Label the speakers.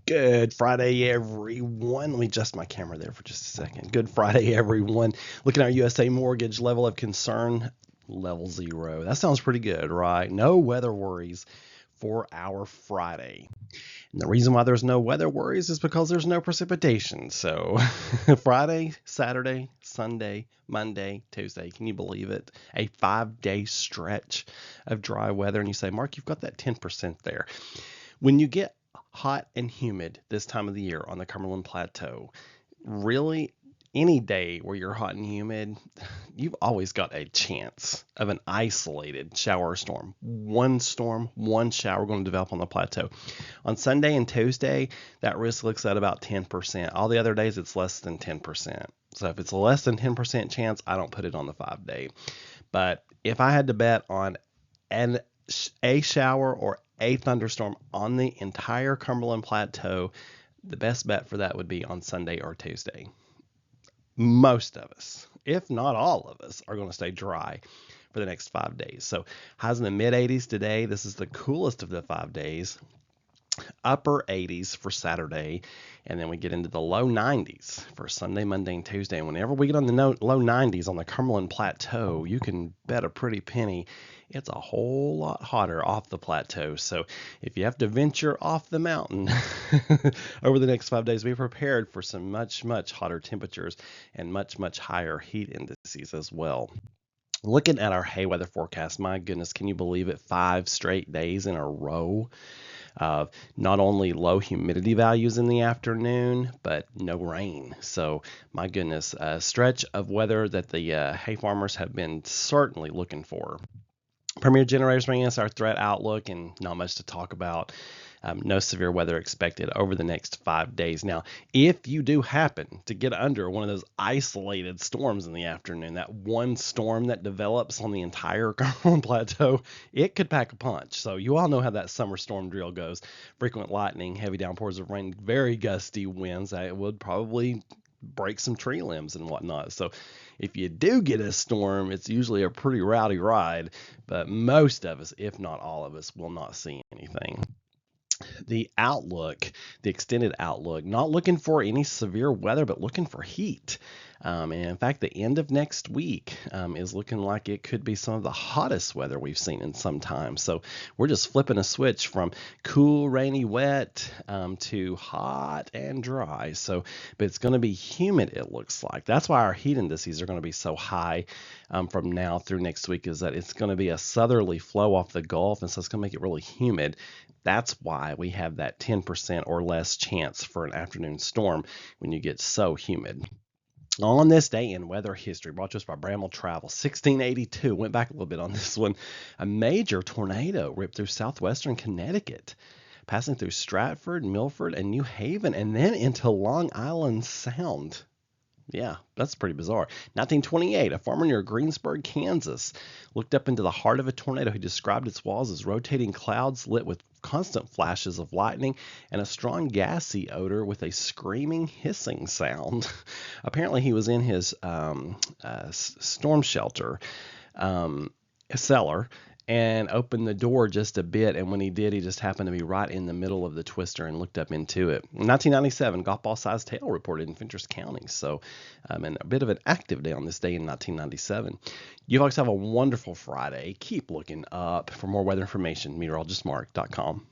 Speaker 1: Good Friday, everyone. Let me adjust my camera there for just a second. Good Friday, everyone. Looking at our USA Mortgage level of concern, level 0. That sounds pretty good, right? No weather worries for our Friday. And the reason why there's no weather worries is because there's no precipitation. So Friday, Saturday, Sunday, Monday, Tuesday. Can you believe it? A 5-day stretch of dry weather. And you say, Mark, you've got that 10% there. When you get hot and humid this time of the year on the Cumberland Plateau, really any day where you're hot and humid, you've always got a chance of an isolated shower or storm. One storm, one shower going to develop on the plateau. On Sunday and Tuesday, that risk looks at about 10%. All the other days, it's less than 10%. So if it's a less than 10% chance, I don't put it on the 5-day. But if I had to bet on a shower or a thunderstorm on the entire Cumberland Plateau, the best bet for that would be on Sunday or Tuesday. Most of us, if not all of us, are going to stay dry for the next 5 days. So highs in the mid 80s today. This is the coolest of the 5 days. Upper 80s for Saturday, and then we get into the low 90s for Sunday, Monday, and Tuesday. And whenever we get on the low 90s on the Cumberland Plateau, you can bet a pretty penny it's a whole lot hotter off the plateau. So if you have to venture off the mountain over the next 5 days, be prepared for some much, much hotter temperatures and much, much higher heat indices as well. Looking at our hay weather forecast, my goodness, can you believe it? 5 straight days in a row of not only low humidity values in the afternoon, but no rain. So my goodness, a stretch of weather that the hay farmers have been certainly looking for. Premier generators bringing us our threat outlook, and not much to talk about. No severe weather expected over the next 5 days. Now, if you do happen to get under one of those isolated storms in the afternoon, that one storm that develops on the entire Cumberland Plateau, it could pack a punch. So you all know how that summer storm drill goes. Frequent lightning, heavy downpours of rain, very gusty winds. It would probably break some tree limbs and whatnot. So if you do get a storm, it's usually a pretty rowdy ride, but most of us, if not all of us, will not see anything. The outlook, the extended outlook, not looking for any severe weather, but looking for heat. And in fact, the end of next week is looking like it could be some of the hottest weather we've seen in some time. So we're just flipping a switch from cool, rainy, wet to hot and dry. So, but it's going to be humid, it looks like. That's why our heat indices are going to be so high from now through next week, is that it's going to be a southerly flow off the Gulf, and so it's going to make it really humid. That's why we have that 10% or less chance for an afternoon storm when you get so humid. On this day in weather history, brought to us by Bramble Travel, 1682, went back a little bit on this one, a major tornado ripped through southwestern Connecticut, passing through Stratford, Milford, and New Haven, and then into Long Island Sound. Yeah, that's pretty bizarre. 1928, a farmer near Greensburg, Kansas, looked up into the heart of a tornado. He described its walls as rotating clouds lit with constant flashes of lightning and a strong gassy odor with a screaming, hissing sound. Apparently, he was in his storm shelter cellar and opened the door just a bit, and when he did, he just happened to be right in the middle of the twister and looked up into it. In 1997, golf ball sized hail reported in Fentress County, so and a bit of an active day on this day in 1997. You folks have a wonderful Friday. Keep looking up. For more weather information, meteorologistmark.com.